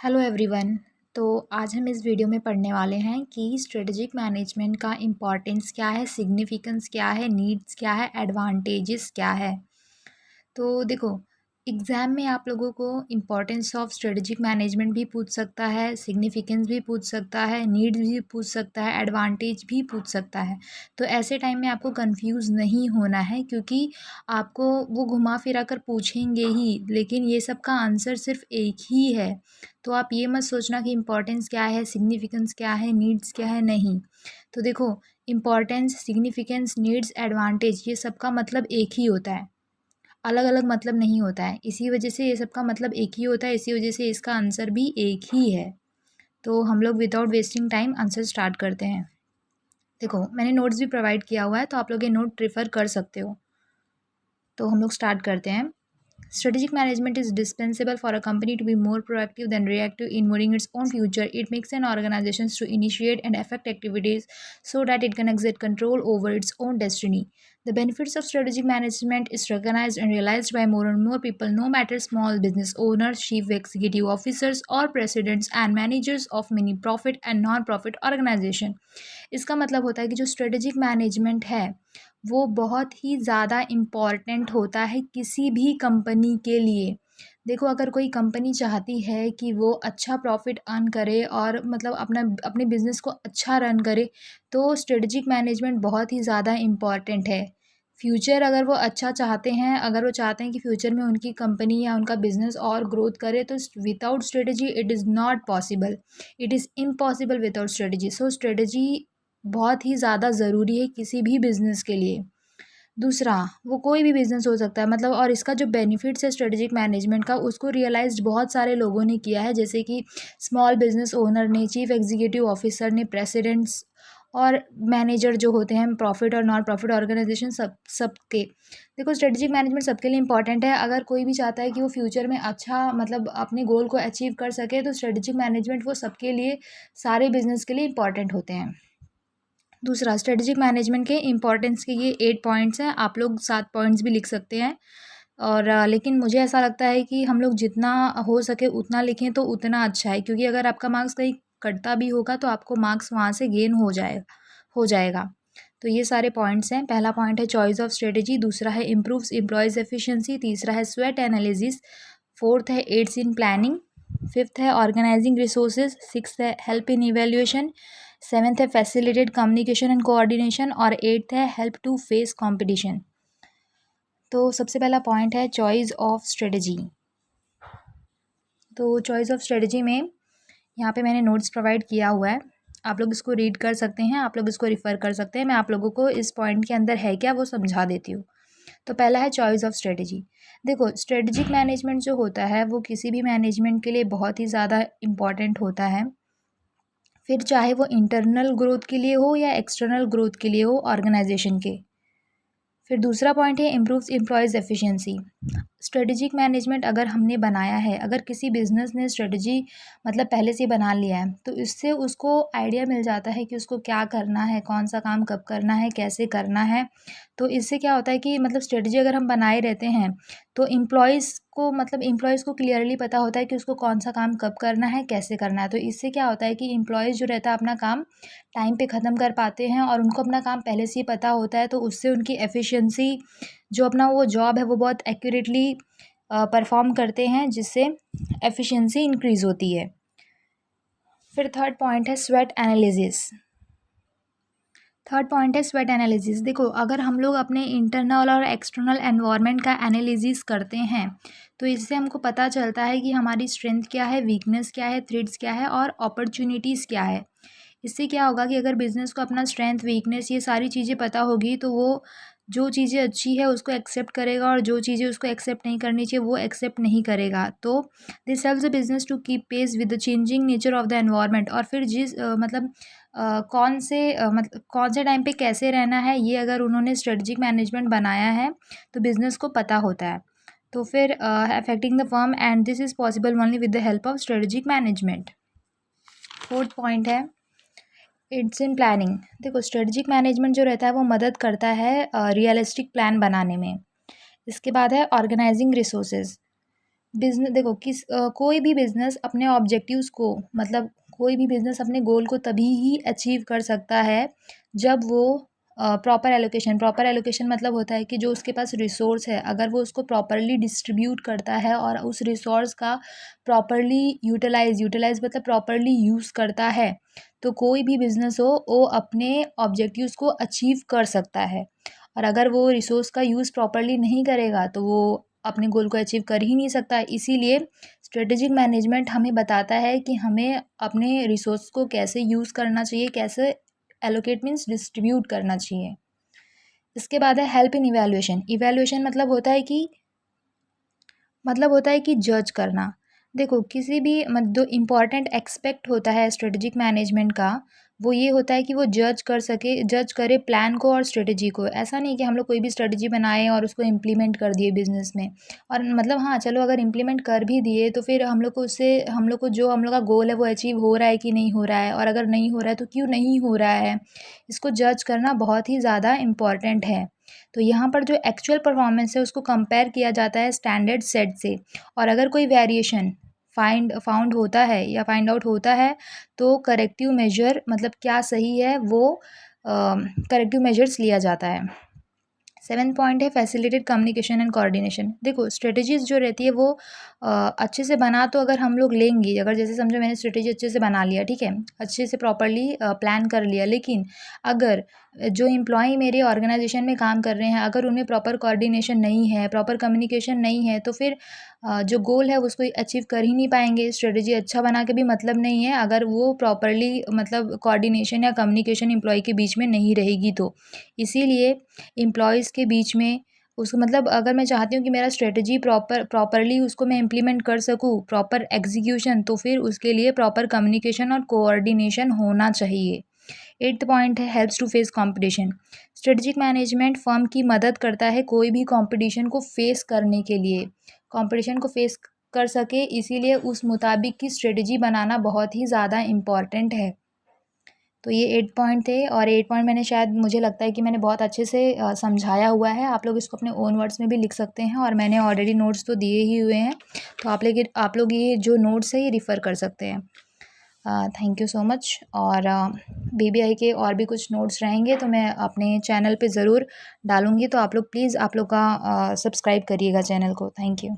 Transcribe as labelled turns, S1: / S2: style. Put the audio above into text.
S1: Hello everyone. तो आज हम इस वीडियो में पढ़ने वाले हैं कि स्ट्रेटजिक मैनेजमेंट का इम्पोर्टेंस क्या है, सिग्निफिकेंस क्या है, नीड्स क्या है, एडवांटेजेस क्या है। तो देखो, एग्ज़ाम में आप लोगों को इम्पोर्टेंस ऑफ स्ट्रेटजिक मैनेजमेंट भी पूछ सकता है, सिग्निफिकेंस भी पूछ सकता है, नीड्स भी पूछ सकता है, एडवांटेज भी पूछ सकता है। तो ऐसे टाइम में आपको कंफ्यूज नहीं होना है, क्योंकि आपको वो घुमा फिरा कर पूछेंगे ही, लेकिन ये सब का आंसर सिर्फ एक ही है। तो आप ये मत सोचना कि इम्पोर्टेंस क्या है, सिग्निफिकेंस क्या है, नीड्स क्या है, नहीं। तो देखो, इम्पोर्टेंस, सिग्निफिकेंस, नीड्स, एडवांटेज, ये सब का मतलब एक ही होता है, अलग अलग मतलब नहीं होता है। इसी वजह से ये सब का मतलब एक ही होता है, इसी वजह से इसका आंसर भी एक ही है। तो हम लोग without wasting time answer start करते हैं। देखो, मैंने नोट्स भी प्रोवाइड किया हुआ है, तो आप लोग ये नोट रेफर कर सकते हो। तो हम लोग स्टार्ट करते हैं। Strategic management is dispensable for a company to be more proactive than reactive in moving its own future. It makes an organization to initiate and affect activities so that it can exert control over its own destiny. The benefits of strategic management is recognized and realized by more and more people, no matter small business owners, chief executive officers, or presidents and managers of many profit and non-profit organization. इसका मतलब होता है कि जो strategic management है वो बहुत ही ज़्यादा इम्पॉर्टेंट होता है किसी भी कंपनी के लिए। देखो, अगर कोई कंपनी चाहती है कि वो अच्छा प्रॉफिट अर्न करे और मतलब अपने बिज़नेस को अच्छा रन करे, तो स्ट्रेटजिक मैनेजमेंट बहुत ही ज़्यादा इम्पॉर्टेंट है। फ्यूचर अगर वो अच्छा चाहते हैं, अगर वो चाहते हैं कि फ्यूचर में उनकी कंपनी या उनका बिज़नेस और ग्रोथ करे, तो without strategy it is not possible. It is impossible without strategy. So strategy बहुत ही ज़्यादा ज़रूरी है किसी भी बिज़नेस के लिए। दूसरा, वो कोई भी बिज़नेस हो सकता है, मतलब, और इसका जो बेनिफिट्स है स्ट्रेटेजिक मैनेजमेंट का, उसको रियलाइज़्ड बहुत सारे लोगों ने किया है, जैसे कि स्मॉल बिज़नेस ओनर ने, चीफ एग्जीक्यूटिव ऑफिसर ने, प्रेसिडेंट्स और मैनेजर जो होते हैं प्रॉफिट और नॉन प्रॉफिट ऑर्गेनाइजेशन, सबके। देखो, स्ट्रेटेजिक मैनेजमेंट सबके लिए इंपॉर्टेंट है। अगर कोई भी चाहता है कि वो फ्यूचर में अच्छा मतलब अपने गोल को अचीव कर सके, तो स्ट्रेटेजिक मैनेजमेंट वो सबके लिए, सारे बिज़नेस के लिए इंपॉर्टेंट होते हैं। दूसरा, स्ट्रेटजिक मैनेजमेंट के इंपॉर्टेंस के ये 8 पॉइंट्स हैं। आप लोग 7 पॉइंट्स भी लिख सकते हैं, और लेकिन मुझे ऐसा लगता है कि हम लोग जितना हो सके उतना लिखें तो उतना अच्छा है, क्योंकि अगर आपका मार्क्स कहीं कटता भी होगा तो आपको मार्क्स वहाँ से गेन हो जाएगा। तो ये सारे पॉइंट्स हैं। पहला पॉइंट है चॉइस ऑफ स्ट्रेटजी, दूसरा है इम्प्रूव्स एम्प्लॉयज़ एफिशिएंसी, तीसरा है स्वेट एनालिसिस, फोर्थ है एड्स इन प्लानिंग, फिफ्थ है ऑर्गेनाइजिंग रिसोर्सेज, सिक्स्थ है हेल्प इन इवेल्यूएशन, सेवेंथ है फैसिलिटेड कम्युनिकेशन एंड कोऑर्डिनेशन, और एट्थ है हेल्प टू फेस कंपटीशन। तो सबसे पहला पॉइंट है चॉइस ऑफ स्ट्रेटजी। तो चॉइस ऑफ स्ट्रेटजी में यहाँ पे मैंने नोट्स प्रोवाइड किया हुआ है, आप लोग इसको रीड कर सकते हैं, आप लोग इसको रिफ़र कर सकते हैं। मैं आप लोगों को इस पॉइंट के अंदर है क्या वो समझा देती हूँ। तो पहला है चॉइस ऑफ स्ट्रेटजी। देखो, स्ट्रेटजिक मैनेजमेंट जो होता है वो किसी भी मैनेजमेंट के लिए बहुत ही ज़्यादा इम्पॉर्टेंट होता है, फिर चाहे वो इंटरनल ग्रोथ के लिए हो या एक्सटर्नल ग्रोथ के लिए हो ऑर्गेनाइजेशन के। फिर दूसरा पॉइंट है improves employees efficiency. Strategic management अगर हमने बनाया है, अगर किसी बिज़नेस ने स्ट्रेटजी मतलब पहले से ही बना लिया है, तो इससे उसको आइडिया मिल जाता है कि उसको क्या करना है, कौन सा काम कब करना है, कैसे करना है। तो इससे क्या होता है कि मतलब स्ट्रेटजी अगर हम बनाए रहते हैं, तो एम्प्लॉयज़ को क्लियरली पता होता है कि उसको कौन सा काम कब करना है, कैसे करना है। तो इससे क्या होता है कि एम्प्लॉयज़ जो रहता है अपना काम टाइम पे ख़त्म कर पाते हैं, और उनको अपना काम पहले से ही पता होता है, तो उससे उनकी एफिशिएंसी, जो अपना वो जॉब है, वो बहुत एक्यूरेटली परफॉर्म करते हैं, जिससे एफिशिएंसी इंक्रीज़ होती है। फिर थर्ड पॉइंट है स्वेट एनालिसिस। देखो, अगर हम लोग अपने इंटरनल और एक्सटर्नल एनवायरनमेंट का एनालिसिस करते हैं, तो इससे हमको पता चलता है कि हमारी स्ट्रेंथ क्या है, वीकनेस क्या है, थ्रेड्स क्या है और अपॉर्चुनिटीज़ क्या है। इससे क्या होगा कि अगर बिज़नेस को अपना स्ट्रेंथ, वीकनेस, ये सारी चीज़ें पता होगी, तो वो जो चीज़ें अच्छी है उसको एक्सेप्ट करेगा, और जो चीज़ें उसको एक्सेप्ट नहीं करनी चाहिए वो एक्सेप्ट नहीं करेगा। तो this helps the business to keep pace with the changing nature of the environment. और फिर कौन से टाइम पे कैसे रहना है, ये अगर उन्होंने स्ट्रेटजिक मैनेजमेंट बनाया है तो बिज़नेस को पता होता है। तो फिर affecting the firm, and this is possible only with the help of strategic management. Fourth point है इट्स इन प्लानिंग। देखो, स्ट्रेटजिक मैनेजमेंट जो रहता है वो मदद करता है रियलिस्टिक प्लान बनाने में। इसके बाद है ऑर्गेनाइजिंग रिसोर्सेज। बिजनेस देखो कोई भी बिजनेस अपने ऑब्जेक्टिव्स को मतलब कोई भी बिजनेस अपने गोल को तभी ही अचीव कर सकता है जब वो प्रॉपर एलोकेशन मतलब होता है कि जो उसके पास रिसोर्स है अगर वो उसको प्रॉपरली डिस्ट्रीब्यूट करता है और उस रिसोर्स का प्रॉपरली यूटिलाइज मतलब प्रॉपरली यूज़ करता है तो कोई भी बिजनेस हो वो अपने ऑब्जेक्टिव्स को अचीव कर सकता है। और अगर वो रिसोर्स का यूज़ प्रॉपरली नहीं करेगा तो वो अपने गोल को अचीव कर ही नहीं सकता। इसीलिए स्ट्रेटेजिक मैनेजमेंट हमें बताता है कि हमें अपने रिसोर्स को कैसे यूज़ करना चाहिए, कैसे एलोकेट मीन्स डिस्ट्रीब्यूट करना चाहिए। इसके बाद है हेल्प इन इवैल्यूएशन। इवैल्यूएशन मतलब होता है कि जज करना। देखो किसी भी जो इम्पॉर्टेंट एक्सपेक्ट होता है स्ट्रेटेजिक मैनेजमेंट का वो ये होता है कि वो जज करे प्लान को और स्ट्रेटजी को। ऐसा नहीं कि हम लोग कोई भी स्ट्रेटजी बनाए और उसको इम्प्लीमेंट कर दिए बिजनेस में और मतलब हाँ चलो अगर इम्प्लीमेंट कर भी दिए तो फिर हम लोग को जो हम लोग का गोल है वो अचीव हो रहा है कि नहीं हो रहा है, और अगर नहीं हो रहा है तो क्यों नहीं हो रहा है, इसको जज करना बहुत ही ज़्यादा इम्पॉर्टेंट है। तो यहाँ पर जो एक्चुअल परफॉर्मेंस है उसको कंपेयर किया जाता है स्टैंडर्ड सेट से, और अगर कोई वेरिएशन फाउंड होता है या फाइंड आउट होता है तो करेक्टिव मेजर मतलब क्या सही है वो करेक्टिव मेजर्स लिया जाता है। 7th पॉइंट है फैसिलिटेड कम्युनिकेशन एंड कोऑर्डिनेशन। देखो स्ट्रेटजीज जो रहती है वो अच्छे से बना तो अगर हम लोग लेंगे, अगर जैसे समझो मैंने स्ट्रेटजी अच्छे से बना लिया, ठीक है, अच्छे से प्रॉपरली प्लान कर लिया, लेकिन अगर जो एम्प्लॉय मेरे ऑर्गेनाइजेशन में काम कर रहे हैं अगर उनमें प्रॉपर कोऑर्डिनेशन नहीं है, प्रॉपर कम्युनिकेशन नहीं है तो फिर जो गोल है उसको अचीव कर ही नहीं पाएंगे। स्ट्रेटजी अच्छा बना के भी मतलब नहीं है अगर वो प्रॉपरली मतलब कोऑर्डिनेशन या कम्युनिकेशन एम्प्लॉय के बीच में नहीं रहेगी तो। इसीलिए एम्प्लॉयज़ के बीच में उसको मतलब अगर मैं चाहती हूँ कि मेरा स्ट्रेटजी प्रॉपरली उसको मैं इम्प्लीमेंट कर सकूँ, प्रॉपर एग्जीक्यूशन, तो फिर उसके लिए प्रॉपर कम्युनिकेशन और कोऑर्डिनेशन होना चाहिए। 8th पॉइंट है helps to face competition. Strategic management firm की मदद करता है कोई भी कंपटीशन को फेस करने के लिए, कंपटीशन को फेस कर सके, इसीलिए उस मुताबिक की स्ट्रेटजी बनाना बहुत ही ज़्यादा इम्पॉर्टेंट है। तो ये 8 पॉइंट थे और 8 पॉइंट मैंने शायद मुझे लगता है कि मैंने बहुत अच्छे से समझाया हुआ है। आप लोग इसको अपने ओन वर्ड्स में भी लिख सकते हैं और मैंने ऑलरेडी नोट्स तो दिए ही हुए हैं, तो आप लोग ये जो नोट्स है ये रिफ़र कर सकते हैं। Thank you so much. और बीबीआई के और भी कुछ नोट्स रहेंगे तो मैं अपने चैनल पे ज़रूर डालूँगी, तो आप लोग प्लीज़ आप लोग का सब्सक्राइब करिएगा चैनल को। Thank you.